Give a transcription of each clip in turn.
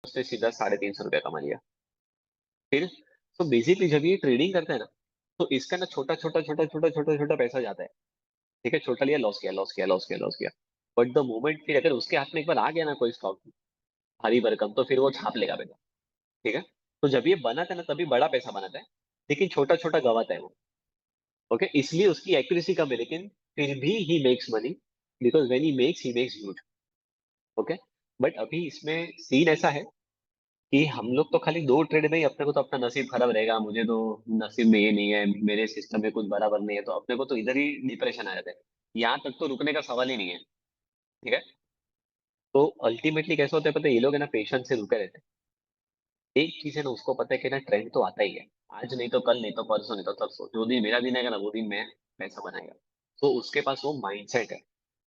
उसने सीधा 350 रुपया कमा लिया। फिर तो बेसिकली जब ये ट्रेडिंग करता है ना, तो इसका ना छोटा छोटा छोटा छोटा छोटा छोटा पैसा जाता है। ठीक है, छोटा लिया, लॉस किया, लॉस किया, लॉस किया, लॉस किया। बट द मोमेंट फिर अगर उसके हाथ में एक बार आ गया ना कोई स्टॉक, भारी भरकम, तो फिर वो छाप लेगा बेटा। ठीक है। तो जब ये बनाता है ना तभी बड़ा पैसा बनाता है, लेकिन छोटा छोटा गवाता है वो। ओके, इसलिए उसकी एक्यूरेसी कम है, लेकिन फिर भी he makes money, because when he makes huge. Okay. But अभी इसमें सीन ऐसा है कि हम लोग तो खाली 2 ट्रेड में ही अपने को तो अपना नसीब खराब रहेगा, मुझे तो नसीब में ये नहीं है, मेरे सिस्टम में कुछ बराबर नहीं है, तो अपने को तो इधर ही डिप्रेशन आ जाता है। यहाँ तक तो रुकने का सवाल ही नहीं है। ठीक है। तो अल्टीमेटली कैसा होता है पता है, ये लोग है ना पेशेंस से रुके रहते हैं। एक चीज है ना, उसको पता है कि ना ट्रेंड तो आता ही है, आज नहीं तो कल, नहीं तो परसों, नहीं तो तरसों, जो दिन मेरा दिन आएगा ना वो दिन मैं पैसा बनाएगा। तो उसके पास वो माइंडसेट है।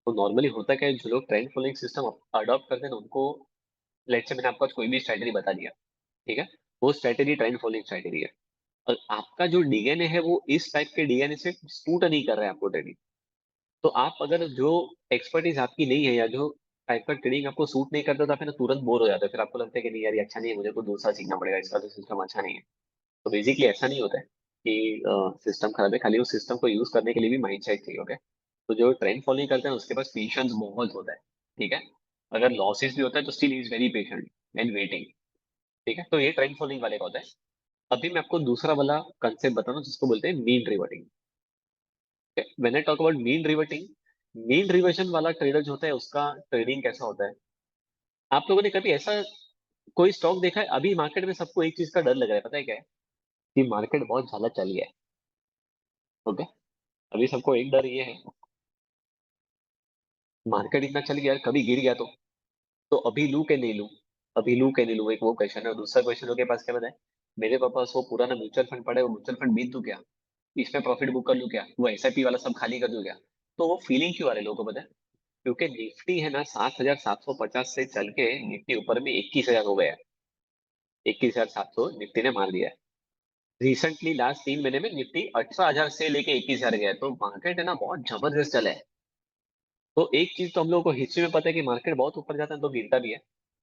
तो नॉर्मली होता क्या है, जो लोग ट्रेंड फॉलोइंग सिस्टम अडॉप्ट करते हैं ना उनको, लेट्स से मैंने आपको आज कोई भी स्ट्रेटेजी बता दिया, ठीक है, वो स्ट्रेटेजी ट्रेंड फॉलोइंग स्ट्रेटेजी है। और आपका जो डीएनए है वो इस टाइप के डीएनए से सूट नहीं कर रहा है आपको ट्रेडिंग। तो आप अगर जो एक्सपर्टीज आपकी नहीं है, या जो टाइप का ट्रेडिंग आपको सूट नहीं करता, तो आप है ना तुरंत बोर हो जाते हो, फिर आपको लगता है कि नहीं यार ये अच्छा नहीं है, मुझे को दूसरा सीखना पड़ेगा, इसका तो सिस्टम अच्छा नहीं है। तो बेसिकली ऐसा नहीं होता है कि सिस्टम खराब है, खाली उस सिस्टम को यूज करने के लिए भी माइंड सेट चाहिए। ओके। तो जो ट्रेंड फॉलोइंग करते हैं उसके पास पेशेंस बहुत होता है। ठीक है। अगर लॉसेस भी होता है तो still is very patient and waiting. ठीक है, तो ये ट्रेंड फॉलोइंग वाले का होता है। अभी मैं आपको दूसरा वाला कंसेप्ट बता रहा हूँ जिसको बोलते हैं mean reverting. When I talk about mean reverting, mean reversion वाला ट्रेडर जो होता है उसका ट्रेडिंग कैसा होता है। आप लोगों ने कभी ऐसा कोई स्टॉक देखा है, अभी मार्केट में सबको एक चीज का डर लग रहा है, पता है क्या है, कि मार्केट बहुत ज्यादा चल गया है। ओके। अभी सबको एक डर ये है, मार्केट इतना चल गया यार, कभी गिर गया तो अभी लूं कि नहीं लूं, अभी लूं कि नहीं लूं, एक वो क्वेश्चन है। और दूसरा क्वेश्चन के पास क्या बताए, मेरे पास वो पुराना म्यूचुअल फंड पड़ा है, वो म्यूचुअल फंड बीत दूं क्या, इसमें प्रॉफिट बुक कर लूं क्या, वो एसआईपी वाला सब खाली कर दूं क्या। तो वो फीलिंग क्यों आ रही है लोगों को पता है, क्योंकि निफ्टी है ना 7,750 से चल के निफ्टी ऊपर में 21,000 हो गया है। 21,700 निफ्टी ने मार दिया है। रिसेंटली लास्ट 3 महीने में निफ्टी 18,000 से लेके 21,000 गया है, तो मार्केट है ना बहुत जबरदस्त चला है। तो एक चीज तो हम लोगों को हिस्ट्री में पता है कि मार्केट बहुत ऊपर जाता है तो गिरता भी है,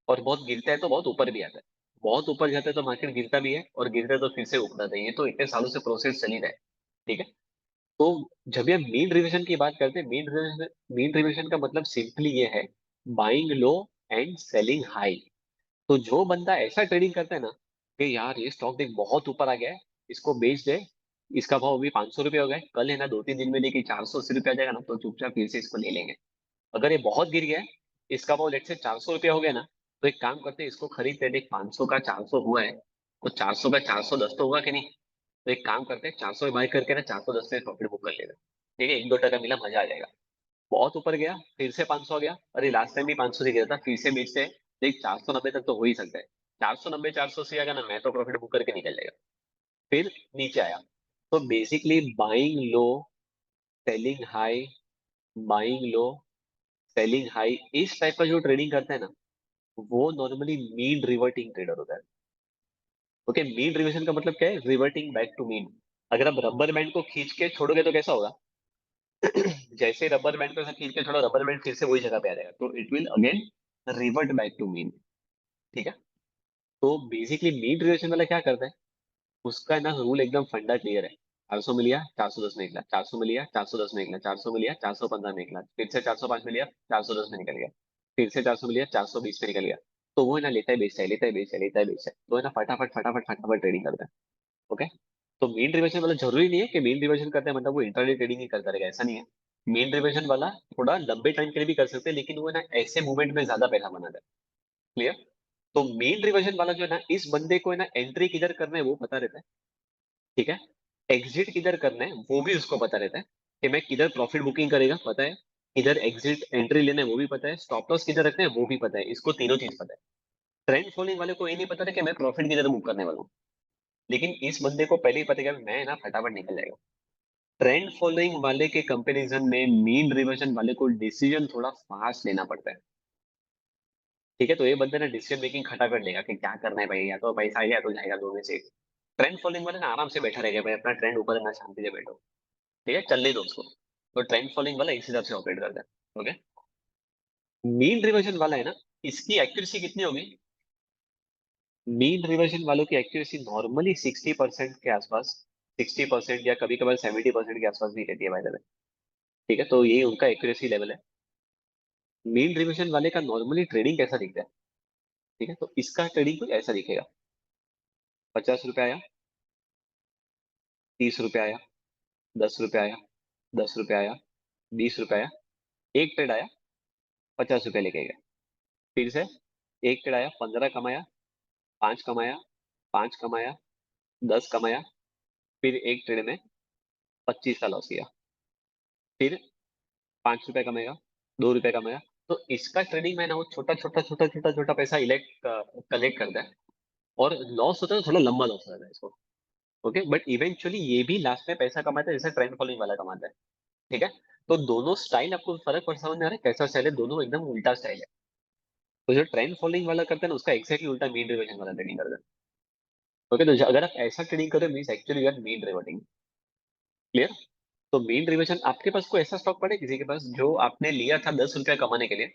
और बहुत गिरता है तो बहुत ऊपर भी आता है। बहुत ऊपर जाता है तो मार्केट गिरता भी है, और गिरता है तो फिर से ऊपर आता है। ये तो इतने सालों से प्रोसेस चली रहा है। ठीक है। तो जब ये मीन रिविजन की बात करते हैं, मीन रिविजन का मतलब सिंपली ये है, buying low and selling high. तो जो बंदा ऐसा ट्रेडिंग करता है ना, कि यार ये स्टॉक देख बहुत ऊपर आ गया है, इसको बेच दे, इसका भाव अभी 500 रुपये हो गए, कल है ना 2-3 दिन में देखिए 480 रुपये आ जाएगा ना, तो चुपचाप फिर से इसको ले लेंगे। अगर ये बहुत गिर गया है, इसका भाव लेट से 400 रुपया हो गया ना, तो एक काम करते हैं, इसको खरीदते हैं, देख 500 का 400 हुआ है, तो 400 का 410 तो हुआ कि नहीं। तो एक काम करते हैं, 400 बाय करके ना 410 से प्रॉफिट बुक कर लेना। ठीक है, 1-2 टका मिला, मजा आ जाएगा। बहुत ऊपर गया, फिर से 500 आ गया, अरे लास्ट टाइम भी 500 से गया था, फिर से बेचते हैं, देख 490 तक तो हो ही सकता है। 490 400 से आएगा ना, मैं तो प्रॉफिट बुक करके निकल जाएगा। फिर नीचे आया, तो बेसिकली बाइंग लो, सेलिंग हाई, बाइंग लो, सेलिंग हाई, इस टाइप का जो ट्रेडिंग करता है ना, वो नॉर्मली मीन रिवर्टिंग ट्रेडर होता है। ओके, मीन रिवर्जन का मतलब क्या है, रिवर्टिंग बैक टू मीन। अगर आप रबर बैंड को खींच के छोड़ोगे तो कैसा होगा, जैसे रबर बैंड को ऐसा खींच के छोड़ो, रबर बैंड फिर से वही जगह पे आ जाएगा, तो it will again revert back to mean. ठीक है। तो बेसिकली मीन रिवर्जन वाला क्या करता है, उसका ना रूल एकदम फंडा क्लियर है। 400 में लिया, 410 में निकला, 400 में लिया, 410 में निकला, 400 में लिया, 415 में निकला, फिर से 405 में लिया, 410 में निकल गया, फिर से 400 में लिया, 420 में निकल गया। तो वो है ना लेता है बेचता है, लेता है बेचता है, लेता है बेचता है, तो है ना फटाफट फटाफट फटाफट ट्रेडिंग करता है। ओके। तो मीन रिवर्जन वाला जरूरी नहीं है कि मीन रिवर्जन करते हैं मतलब वो इंटरडे ट्रेडिंग ही करता रहेगा, ऐसा नहीं है। मीन रिवर्जन वाला थोड़ा लंबे टाइम के लिए भी कर सकते हैं, लेकिन वो है ना ऐसे मूवमेंट में ज्यादा पैसा बनाता है। क्लियर। तो मीन रिवर्जन वाला जो है ना, इस बंदे को है ना एंट्री किधर करना है वो पता रहता है। ठीक है। एग्जिट किधर करना है वो भी उसको पता रहता है, कि मैं किधर प्रॉफिट बुकिंग करेगा पता है, किधर एग्जिट एंट्री लेना है वो भी पता है, स्टॉप लॉस किधर रखना है वो भी पता है, इसको तीनों चीज पता है। ट्रेंड फॉलोइंग वाले को ये नहीं पता है कि मैं प्रॉफिट किधर बुक करने वाला हूँ, लेकिन इस बंदे को पहले ही पता है कि मैं ना फटाफट निकल जाएगा। ट्रेंड फॉलोइंग वाले के कंपैरिजन में मीन रिवर्जन वाले को डिसीजन थोड़ा फास्ट लेना पड़ता है। ठीक है, तो ये बंदे ना डिसीजन मेकिंग खटाखट लेगा कि क्या करना है भाई, या तो पैसा आएगा या तो जाएगा, दो में से एक। ट्रेंड फॉलोइंग वाले ना आराम से बैठा रहेगा भाई, अपना ट्रेंड ऊपर है ना, शांति से बैठो। ठीक है, चलने दो उसको। तो ट्रेंड फॉलोइंग वाला इसी तरह से ऑपरेट करता है। ओके। मीन रिवर्जन वाला है ना, इसकी एक्यूरेसी कितनी होगी, मीन रिवर्जन वालों की एक्यूरेसी नॉर्मली 60% के आसपास, 60% या कभी कभार 70% के आसपास भी रहती है, बाय द वे। ठीक है, तो ये उनका एक्यूरेसी लेवल है। मीन रिवर्जन वाले का नॉर्मली ट्रेडिंग कैसा दिखता है? ठीक है, तो इसका ट्रेडिंग कुछ ऐसा दिखेगा। 50 रुपये आया, 30 रुपये आया, 10 रुपये आया, 10 रुपये आया, 20 रुपये आया, एक ट्रेड आया, 50 रुपये लेके गया। फिर से एक ट्रेड आया, 15 कमाया, 5 कमाया, 5 कमाया, 10 कमाया, फिर एक ट्रेड में 25 का लॉस किया। फिर 5 रुपए कमाएगा, 2 रुपए कमाया। तो इसका ट्रेडिंग में ना वो छोटा छोटा छोटा छोटा छोटा पैसा इलेक्ट कलेक्ट करता है, और लॉस होता है तो थोड़ा लंबा लॉस होता है इसको। ओके, बट इवेंचुअली ये भी लास्ट में पैसा कमाता है, जैसे ट्रेंड फॉलोइंग वाला कमाता है। ठीक है, तो दोनों स्टाइल आपको फर्क पर समझ में आ रहा है कैसा स्टाइल है? दोनों एकदम उल्टा स्टाइल है। तो जो ट्रेंड फॉलोइंग वाला करता है ना, उसका एक्जैक्टली उल्टा मीन रिवर्जन वाला ट्रेडिंग करता है। ओके, तो अगर आप ऐसा ट्रेडिंग करो mean actually you are mean reverting. Clear? तो मीन रिवर्जन, आपके पास कोई ऐसा स्टॉक पड़े किसी के पास जो आपने लिया था 10 रुपया कमाने के लिए?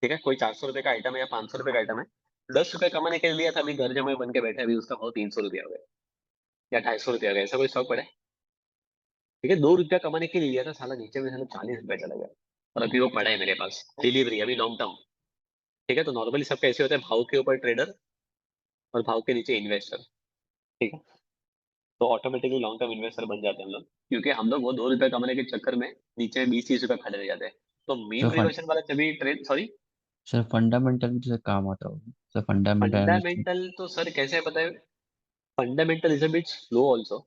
ठीक है, कोई 400 रुपए का आइटम है या 500 रुपए का आइटम है, 10 रुपए कमाने के लिए लिया था, अभी घर जमा बन के बैठे, अभी उसका भाव 300 रुपया हो गया या 250 रुपया हो गया, ऐसा कोई स्टॉक पड़ा है? ठीक है, 2 रुपया कमाने के लिए लिया था, साला नीचे में साला 40 रुपया चला गया, और अभी वो पड़ा है मेरे पास डिलीवरी, अभी लॉन्ग टर्म। ठीक है, तो नॉर्मली सब कैसे होता है, भाव के ऊपर ट्रेडर और भाव के नीचे इन्वेस्टर। ठीक है, तो ऑटोमेटिकली लॉन्ग टर्म इन्वेस्टर बन जाते हैं हम लोग, क्योंकि हम लोग वो 2 रुपया कमाने के चक्कर में नीचे 20-30 रुपया खड़े रह जाते हैं। तो सर मीन रिवर्जन वाला जब ट्रेड, सॉरी, सर फंडामेंटल भी तो सर काम आता होगा सर, फंडामेंटल एनालिस्ट। फंडामेंटल तो सर कैसे पता है? Fundamental is a bit slow also.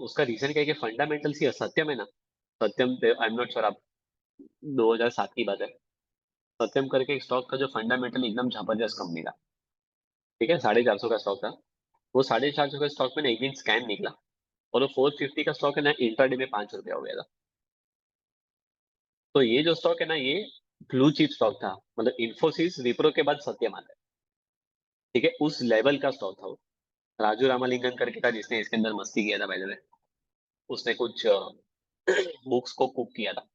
उसका रीजन क्या है कि फंडामेंटल सी सत्यम है ना, सत्यम, आई एम नॉट श्योर, आप 2007 की बात है, सत्यम करके एक स्टॉक था जो फंडामेंटल एकदम जबरदस्त कंपनी था। ठीक है, 450 का स्टॉक था। वो 450 का स्टॉक में ना एक दिन स्कैम निकला, और वो 450 का स्टॉक है ना इंट्राडे में 5 रुपया हो गया था। तो ये जो स्टॉक है ना, ये ब्लू चिप स्टॉक था, मतलब इन्फोसिस विप्रो के बाद सत्यम आता है। ठीक है, उस लेवल का स्टॉक था वो। राजू रामालिंगन करके था जिसने इसके अंदर मस्ती किया था, बाय द वे। उसने कुछ बुक्स को कुक किया था,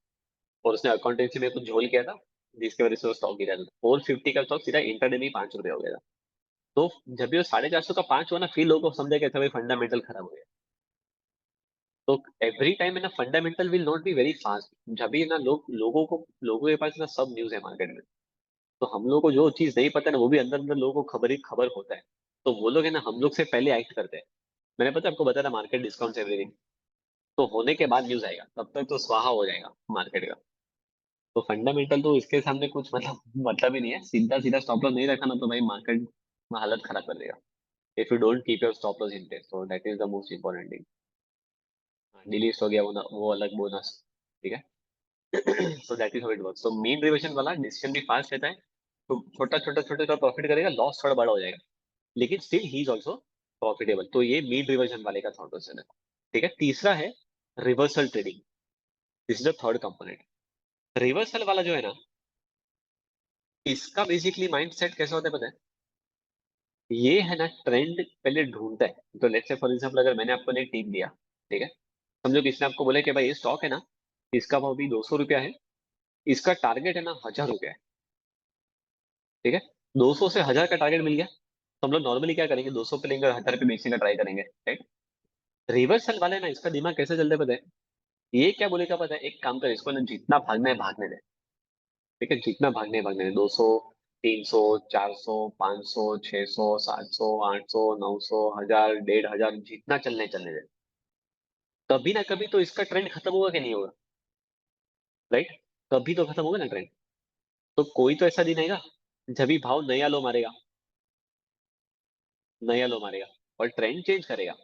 और उसने अकाउंटेंसी में कुछ झोल किया था, जिसकी वजह से वो स्टॉक गिरा था। 450 का स्टॉक सीधा इंटरडे में ही 5 रुपये हो गया था। तो जब भी वो 450 का 5 हुआ ना, फिर लोगों को समझा कि अच्छा भाई फंडामेंटल खराब हो गया। तो एवरी टाइम है ना, fundamental will not be very fast. जब भी ना लोगों के पास ना सब न्यूज है मार्केट में। तो हम लोग को जो चीज नहीं पता ना, वो भी अंदर अंदर लोगों को खबर ही खबर होता है। तो वो लोग है ना, हम लोग से पहले एक्ट करते हैं। मैंने पता आपको बताया था, मार्केट डिस्काउंट एवरीथिंग। तो होने के बाद न्यूज आएगा, तब तक तो स्वाहा हो जाएगा मार्केट का। तो फंडामेंटल तो इसके सामने कुछ मतलब ही नहीं है। सीधा सीधा स्टॉप लॉस नहीं रखा ना, तो भाई मार्केट में हालत खराब कर देगा। If you don't keep your stop loss in place, तो that is the most important thing. Delete हो गया वो वो अलग बोनस। ठीक है, so that is how it works. So mean reversion वाला डिसीजन भी फास्ट रहता है, तो छोटा छोटा छोटा छोटा प्रॉफिट करेगा, लॉस थोड़ा बड़ा हो जाएगा, लेकिन still he is also profitable. तो ये मीन रिवर्जन वाले का थॉट प्रोसेस है। ठीक है, तीसरा है reversal trading. This is the third component. Reversal वाला जो है ना, इसका बेसिकली माइंड सेट कैसा होता है पता है? ये है ना, ट्रेंड पहले ढूंढता है। तो लेट्स से फॉर एग्जांपल, अगर मैंने आपको एक टिप दिया, ठीक है, समझो किसने आपको बोला कि भाई ये स्टॉक है ना, इसका भाव भी 200 रुपया है, इसका टारगेट है ना 1000 रुपया है। ठीक है, 200 से 1000 का टारगेट मिल गया, तो हम लोग नॉर्मली क्या करेंगे, 200 पे लेंगे और 1000 पे बेचने का ट्राई करेंगे, राइट? रिवर्सल वाले ना, इसका दिमाग कैसे चलता है पता है? ये क्या बोलेगा पता है, एक काम कर, इसको ना जितना भागना है भागने दे। ठीक है, जितना भागने भागने दे, 200, 300, 400, 500, 600, 700, 800, 900, 1000, 1500, जितना चलने चलने दे। कभी ना कभी तो इसका ट्रेंड खत्म होगा कि नहीं होगा? राइट? कभी तो खत्म होगा ना ट्रेंड। तो कोई तो ऐसा दिन आएगा जब भी भाव नया लो मारेगा, नया लो मारेगा, और ट्रेंड चेंज करेगा।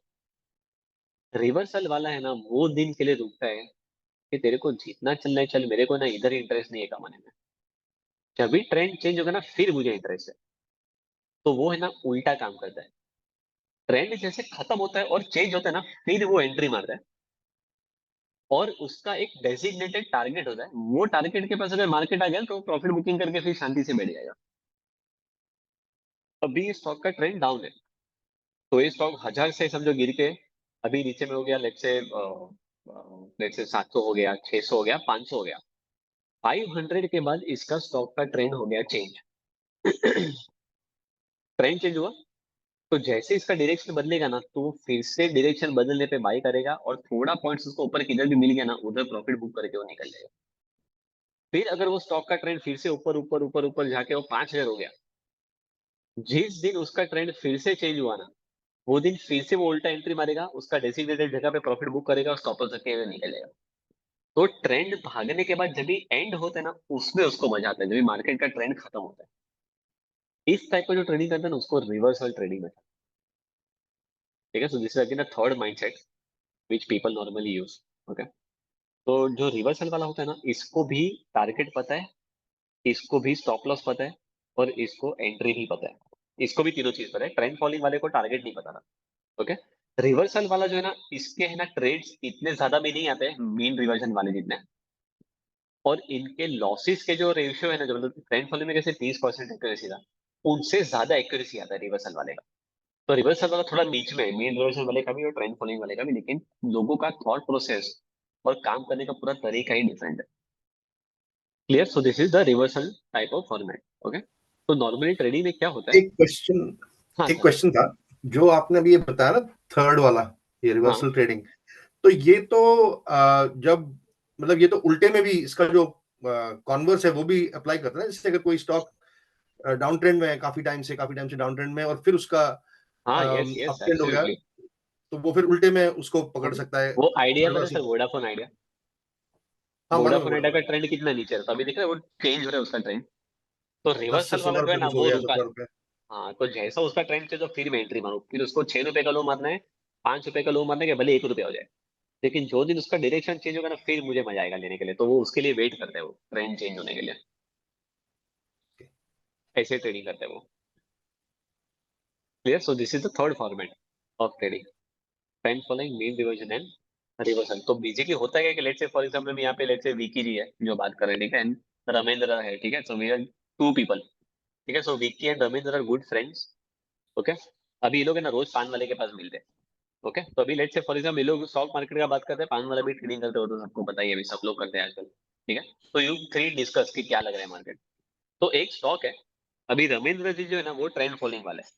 रिवर्सल वाला है ना, वो दिन के लिए रुकता है कि तेरे को जितना चलना है चल, मेरे को ना इधर इंटरेस्ट नहीं है कमाने में। जब भी ट्रेंड चेंज होगा ना, फिर मुझे इंटरेस्ट है। तो वो है ना, उल्टा काम करता है। ट्रेंड जैसे खत्म होता है और चेंज होता है ना, फिर वो एंट्री मारता है, और उसका एक डेजिग्नेटेड टारगेट होता है। वो टारगेट के पास अगर मार्केट आ गया तो प्रॉफिट बुकिंग करके फिर शांति से बैठ जाएगा। अभी स्टॉक का ट्रेंड डाउन है, तो ये स्टॉक 1000 से समझो गिर के अभी नीचे में हो गया, लेट्स से 700 हो गया, 600 हो गया, 500 हो गया। 500 के बाद इसका स्टॉक का ट्रेंड हो गया चेंज। ट्रेंड चेंज हुआ, तो जैसे इसका डायरेक्शन बदलेगा ना, तो वो फिर से डायरेक्शन बदलने पे बाई करेगा, और थोड़ा पॉइंट्स उसको ऊपर किधर भी मिल गया ना, उधर प्रॉफिट बुक करके वो निकल जाएगा। फिर अगर वो स्टॉक का ट्रेंड फिर से ऊपर ऊपर ऊपर ऊपर जाके वो 5,000 हो गया, जिस दिन उसका ट्रेंड फिर से चेंज हुआ ना, वो दिन फिर से वो उल्टा एंट्री मारेगा, उसका डेसिग्नेटेड जगह पे प्रॉफिट बुक करेगा और स्टॉप लॉस रखे हुए निकलेगा। तो ट्रेंड भागने के बाद जब भी एंड होता है ना, उसमें उसको मजा आता है, जब भी मार्केट का ट्रेंड खत्म होता है। इस टाइप का जो ट्रेडिंग करता है ना, उसको रिवर्सल ट्रेडिंग में, ठीक है। So this is again the third mindset which people normally use. Okay. तो जो रिवर्सल वाला होता है ना, इसको भी टारगेट पता है, इसको भी स्टॉप लॉस पता है, और इसको एंट्री भी पता है। इसको भी तीनों चीज पता है। ट्रेंड फॉलोइंग वाले को टारगेट नहीं पता था। ओके। रिवर्सल वाला जो है ना, इसके है ना ट्रेड्स इतने ज्यादा भी नहीं आते हैं मीन रिवर्जन वाले जितने, और इनके लॉसेस के जो रेशियो है ना, जो मतलब ट्रेंड फॉलोइंग में जैसे 30% एक्यूरेसी था, उनसे ज्यादा एक्यूरेसी आता है रिवर्सल वाले का। तो रिवर्सल वाला थोड़ा बीच में है, मीन रिवर्जन वाले का भी और ट्रेंड फॉलोइंग वाले का भी, लेकिन लोगों का थॉट प्रोसेस और काम करने का पूरा तरीका ही डिफरेंट है। Clear? So this is the reversal type of format. Okay. तो नॉर्मली ट्रेडिंग में क्या होता है? एक क्वेश्चन हाँ एक सर। क्वेश्चन था, जो आपने अभी ये बताया ना, थर्ड वाला, ये हाँ रिवर्सल ट्रेडिंग, तो ये तो जब मतलब ये तो उल्टे में भी इसका जो कॉन्वर्स है वो भी अप्लाई करता है ना। जैसे अगर कोई स्टॉक डाउन ट्रेंड में है, काफी टाइम से डाउन ट्रेंड में, और फिर उसका हाँ, यस अप यस, ट्रेंड हो गया, एब्सोल्युटली। तो वो फिर उल्टे में उसको पकड़ सकता है, वो आइडिया पता है रिवर्सल। Sir, Vodafone idea. हाँ, मालूम है, वोडाफोन मालूम आइडिया का है। ट्रेंड कितना नीचे था, तो अभी देख रहे हैं वो चेंज हो रहा है उसका ट्रेंड। तो 10 से रिवर्सल वाला 16 जो है रुपए ना, कुछ हो वो गया, रुका 17 है। रुपए। हाँ, तो जैसा उसका ट्रेंड से तो फिर मैं एंट्री मारूं, फिर उसको 6 रुपए का लो मारना है, 5 रुपए का लो मारने के, भले 1 रुपया हो जाए। लेकिन जो दिन उसका डायरेक्शन चेंज होगा ना, फिर मुझे मजा आएगा लेने के लिए, तो वो उसके लिए वेट करते हैं, वो ट्रेंड चेंज होने के लिए। ऐसे ट्रेडिंग करते हैं वो। Clear? So this is the third format of trading, trend following, mean reversion and reversal. तो बेसिकली होता है कि लेट्स से फॉर एग्जांपल यहाँ पे लेट्स से विकी जी है जो बात कर रहे हैं, ठीक है, एंड रमेंद्र है, ठीक है। So we are two people, ठीक है। So Vicky and Ramendra are good friends. Okay. अभी ये लोग है ना रोज पान वाले के पास मिलते हैं। ओके। तो अभी लेट्स से फॉर एग्जांपल ये लोग स्टॉक मार्केट का बात करते हैं, पान वाला भी ट्रेडिंग करते हो, तो सबको पता ही है, अभी सब लोग करते हैं आजकल, ठीक है। तो यू थ्री डिस्कस कि क्या लग रहा है मार्केट। तो एक स्टॉक है, अभी रमेंद्र जी जो है ना, वो ट्रेंड फॉलोइंग वाले हैं।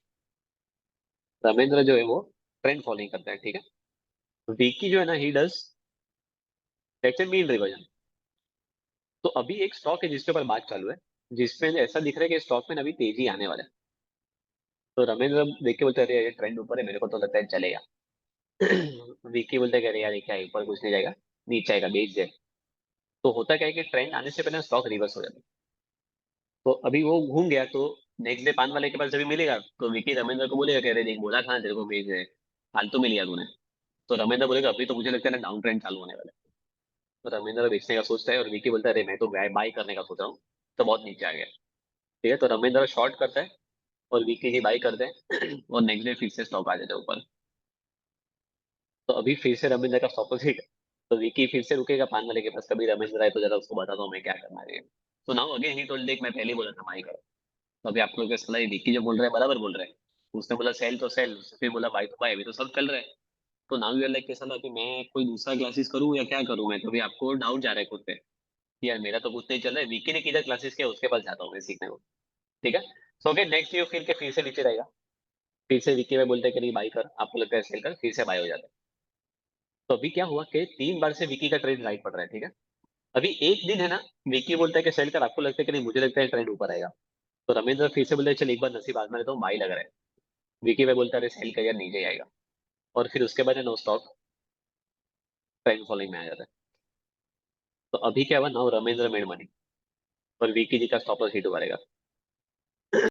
रमेंद्र जो है वो ट्रेंड फॉलोइंग करता है, ठीक है। विकी जो है ना, he does let's say mean reversion. तो अभी एक स्टॉक है जिसके ऊपर बात चालू है, जिसमें ऐसा दिख रहा है कि स्टॉक में ना अभी तेजी आने वाला है। तो रमेंद्र देख के बोलते हैं, अरे ये ट्रेंड ऊपर है, मेरे को तो लगता है चलेगा। विकी बोलते हैं कि अरे यार ये क्या है, ऊपर कुछ नहीं जाएगा, नीचे आएगा, बेच दे। तो होता क्या है कि ट्रेंड आने से पहले स्टॉक रिवर्स हो जाता है। तो अभी वो घूम गया, तो नेक्स्ट डे पान वाले के पास जब भी मिलेगा, तो विकी रमेंद्र को बोलेगा कि अरे देख, बोला था तेरे को बेच दे, फालतू में लिया तूने। तो रमेंद्र बोलेगा अभी तो मुझे लगता है ना डाउन ट्रेंड चालू होने वाला है। तो रमेंद्र बेचने का सोचता है, और विकी बोलता है अरे मैं तो बाय करने का सोच रहा हूँ, तो बहुत नीचे आ गया, ठीक है। तो रमेंद्र शॉर्ट करता है, और विकी जी बाई करते हैं, और नेक्स्ट डे फिर से स्टॉक आ जाता है ऊपर। तो अभी फिर से रमेंद्र का स्टॉप हिट। तो विकी फिर से रुकेगा पान वाले के पास, कभी रमेंद्र आए तो जरा उसको बताता हूँ मैं क्या करना है। तो नाउ अगेन ही टोल्ड, देख मैं पहले ही बोला था बाई करो। तो अभी आप लोग के सलाह विकी जो बोल रहे हैं बराबर बोल रहे हैं। उसने बोला सेल तो सेल, फिर बोला बाई तो बाई, अभी तो सब चल रहा है। तो नाउ यू आर लाइक कैसा, कि मैं कोई दूसरा क्लासेस करूँ या क्या करूँ मैं, तो भी आपको डाउट जा रहा है खुद पे कि यार मेरा तो कुछ नहीं चल रहा है, विकी ने किधर क्लासेस किया, उसके पास जाता हूँ मैं सीखने को, ठीक है। सो ओके, नेक्स्ट यू फिर के फिर से नीचे रहेगा, फिर से विकी में बोलते हैं कि नहीं बाई कर, आपको लगता है सेल कर, फिर से बाय हो जाता है। तो अभी क्या हुआ कि 3 बार से विकी का ट्रेंड राइट पड़ रहा है, ठीक है। अभी एक दिन है ना, विकी बोलता है कि सेल कर, आपको लगता है कि नहीं, मुझे लगता है ट्रेंड ऊपर आएगा। तो रमेंद्र फिर से बोलता है चल एक बार नसीब आजमा लेता हूँ, बाई लग रहा है। विकी में बोलता है अरे सेल कर यार, नीचे आएगा। और फिर उसके बाद है नो स्टॉक ट्रेंड फॉलोइंग में आ जाता है। तो अभी क्या हुआ, नाउ रमेंद्र मेड मनी, और विकी जी का स्टॉप लॉस हिट हुआ रहेगा।